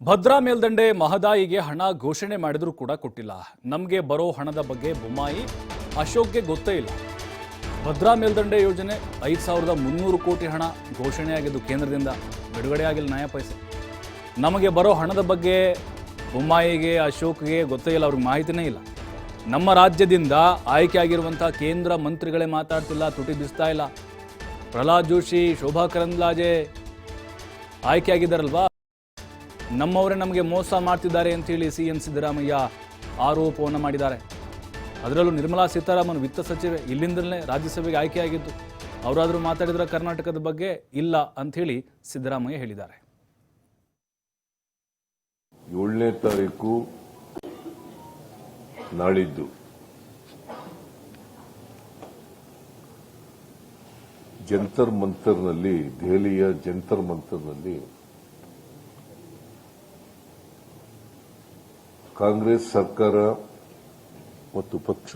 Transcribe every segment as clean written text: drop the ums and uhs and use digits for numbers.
ಭದ್ರಾ ಮೇಲ್ದಂಡೆ ಮಹದಾಯಿಗೆ ಹಣ ಘೋಷಣೆ ಮಾಡಿದರೂ ಕೂಡ ಕೊಟ್ಟಿಲ್ಲ. ನಮಗೆ ಬರೋ ಹಣದ ಬಗ್ಗೆ ಬೊಮ್ಮಾಯಿ ಅಶೋಕ್ಗೆ ಗೊತ್ತೇ ಇಲ್ಲ. ಭದ್ರಾ ಮೇಲ್ದಂಡೆ ಯೋಜನೆ 5,300 ಕೋಟಿ ಹಣ ಘೋಷಣೆಯಾಗಿದ್ದು ಕೇಂದ್ರದಿಂದ ಬಿಡುಗಡೆ ಆಗಿಲ್ಲ ನಯ ಪೈಸೆ. ನಮಗೆ ಬರೋ ಹಣದ ಬಗ್ಗೆ ಬೊಮ್ಮಾಯಿಗೆ ಅಶೋಕ್ಗೆ ಗೊತ್ತೇ ಇಲ್ಲ, ಅವ್ರಿಗೆ ಮಾಹಿತಿನೇ ಇಲ್ಲ. ನಮ್ಮ ರಾಜ್ಯದಿಂದ ಆಯ್ಕೆ ಆಗಿರುವಂಥ ಕೇಂದ್ರ ಮಂತ್ರಿಗಳೇ ಮಾತಾಡ್ತಿಲ್ಲ, ತುಟಿ ಬಿಸ್ತಾ ಇಲ್ಲ. ಪ್ರಹ್ಲಾದ್ ಜೋಶಿ, ಶೋಭಾ ಕರಂದ್ಲಾಜೆ ಆಯ್ಕೆ ಆಗಿದ್ದಾರಲ್ವಾ, ನಮ್ಮವರೇ ನಮಗೆ ಮೋಸ ಮಾಡ್ತಿದ್ದಾರೆ ಅಂತೇಳಿ ಸಿಎಂ ಸಿದ್ದರಾಮಯ್ಯ ಆರೋಪವನ್ನು ಮಾಡಿದ್ದಾರೆ. ಅದರಲ್ಲೂ ನಿರ್ಮಲಾ ಸೀತಾರಾಮನ್ ವಿತ್ತ ಸಚಿವೆ ಇಲ್ಲಿಂದಲೇ ರಾಜ್ಯಸಭೆಗೆ ಆಯ್ಕೆಯಾಗಿದ್ದು, ಅವರಾದರೂ ಮಾತಾಡಿದ್ರೆ ಕರ್ನಾಟಕದ ಬಗ್ಗೆ ಇಲ್ಲ ಅಂಥೇಳಿ ಸಿದ್ದರಾಮಯ್ಯ ಹೇಳಿದ್ದಾರೆ. 7ನೇ ತಾರೀಕು ನಾಳಿದ್ದು ಜಂತರ್ ಮಂತರ್ನಲ್ಲಿ, ದೆಹಲಿಯ ಜಂತರ್ ಮಂತರ್ನಲ್ಲಿ ಕಾಂಗ್ರೆಸ್ ಸರ್ಕಾರ ಮತ್ತು ಪಕ್ಷ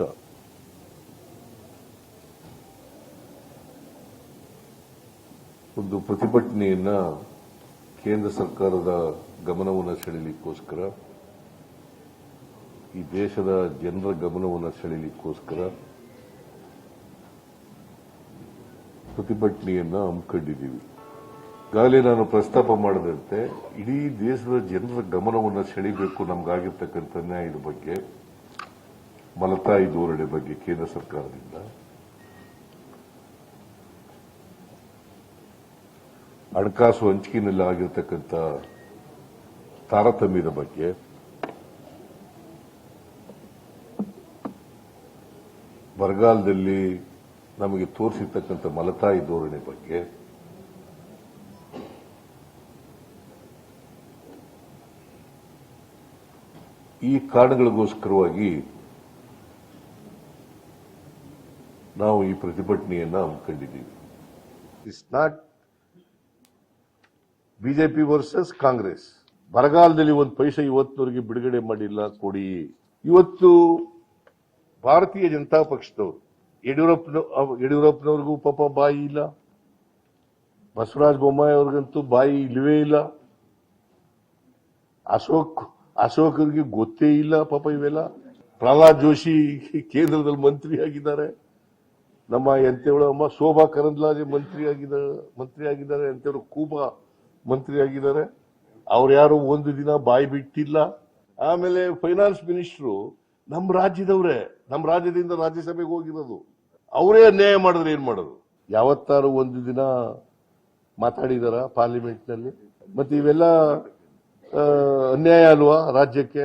ಒಂದು ಪ್ರತಿಭಟನೆಯನ್ನ ಕೇಂದ್ರ ಸರ್ಕಾರದ ಗಮನವನ್ನು ಸೆಳೆಯಲಿಕ್ಕೋಸ್ಕರ, ಈ ದೇಶದ ಜನರ ಗಮನವನ್ನು ಸೆಳೆಯಲಿಕ್ಕೋಸ್ಕರ ಪ್ರತಿಭಟನೆಯನ್ನ ಹಮ್ಮಿಕೊಂಡಿದ್ದೀವಿ. ಈಗಾಗಲೇ ನಾನು ಪ್ರಸ್ತಾಪ ಮಾಡದಂತೆ ಇಡೀ ದೇಶದ ಜನರ ಗಮನವನ್ನು ಸೆಳೆಯಬೇಕು ನಮಗಾಗಿರ್ತಕ್ಕಂಥ ನ್ಯಾಯದ ಬಗ್ಗೆ, ಮಲತಾಯಿ ಧೋರಣೆ ಬಗ್ಗೆ ಕೇಂದ್ರ ಸರ್ಕಾರದಿಂದ, ಹಣಕಾಸು ಹಂಚಿಕೆಯಲ್ಲಿ ಆಗಿರ್ತಕ್ಕಂಥ ತಾರತಮ್ಯದ ಬಗ್ಗೆ, ಬರಗಾಲದಲ್ಲಿ ನಮಗೆ ತೋರಿಸಿರ್ತಕ್ಕಂಥ ಮಲತಾಯಿ ಧೋರಣೆ ಬಗ್ಗೆ, ಈ ಕಾರಣಗಳಿಗೋಸ್ಕರವಾಗಿ ನಾವು ಈ ಪ್ರತಿಭಟನೆಯನ್ನ ಹಮ್ಮಿಕೊಂಡಿದ್ದೀವಿ. It's not BJP versus Congress. ಬರಗಾಲದಲ್ಲಿ ಒಂದು ಪೈಸೆ ಇವತ್ತಿನವರೆಗೆ ಬಿಡುಗಡೆ ಮಾಡಿಲ್ಲ, ಕೊಡಿ. ಇವತ್ತು ಭಾರತೀಯ ಜನತಾ ಪಕ್ಷದವರು, ಯಡಿಯೂರಪ್ಪನವ್ರಿಗೂ ಪಾಪ ಬಾಯಿ ಇಲ್ಲ, ಬಸವರಾಜ ಬೊಮ್ಮಾಯಿ ಅವ್ರಿಗಂತೂ ಬಾಯಿ ಇಲ್ಲವೇ ಇಲ್ಲ, ಅಶೋಕರಿಗೆ ಗೊತ್ತೇ ಇಲ್ಲ ಪಾಪ ಇವೆಲ್ಲ. ಪ್ರಹ್ಲಾದ್ ಜೋಶಿ ಕೇಂದ್ರದಲ್ಲಿ ಮಂತ್ರಿ ಆಗಿದ್ದಾರೆ, ನಮ್ಮ ಎಂತೆವಳ ಅಮ್ಮ ಶೋಭಾ ಕರಂದ್ಲಾಜೆ ಮಂತ್ರಿ ಆಗಿದ್ದಾರೆ, ಎಂತೆವರು ಕೂಬಾ ಮಂತ್ರಿ ಆಗಿದ್ದಾರೆ. ಅವ್ರು ಯಾರು ಒಂದು ದಿನ ಬಾಯಿ ಬಿಟ್ಟಿಲ್ಲ. ಆಮೇಲೆ ಫೈನಾನ್ಸ್ ಮಿನಿಸ್ಟ್ರು ನಮ್ಮ ರಾಜ್ಯದವ್ರೆ, ನಮ್ಮ ರಾಜ್ಯದಿಂದ ರಾಜ್ಯಸಭೆಗೆ ಹೋಗಿರೋದು, ಅವರೇ ಅನ್ಯಾಯ ಮಾಡಿದ್ರೆ ಏನ್ ಮಾಡೋದು? ಯಾವತ್ತಾರು ಒಂದು ದಿನ ಮಾತಾಡಿದಾರ ಪಾರ್ಲಿಮೆಂಟ್ ನಲ್ಲಿ? ಮತ್ತೆ ಇವೆಲ್ಲ ಅನ್ಯಾಯ ಅಲ್ವಾ ರಾಜ್ಯಕ್ಕೆ?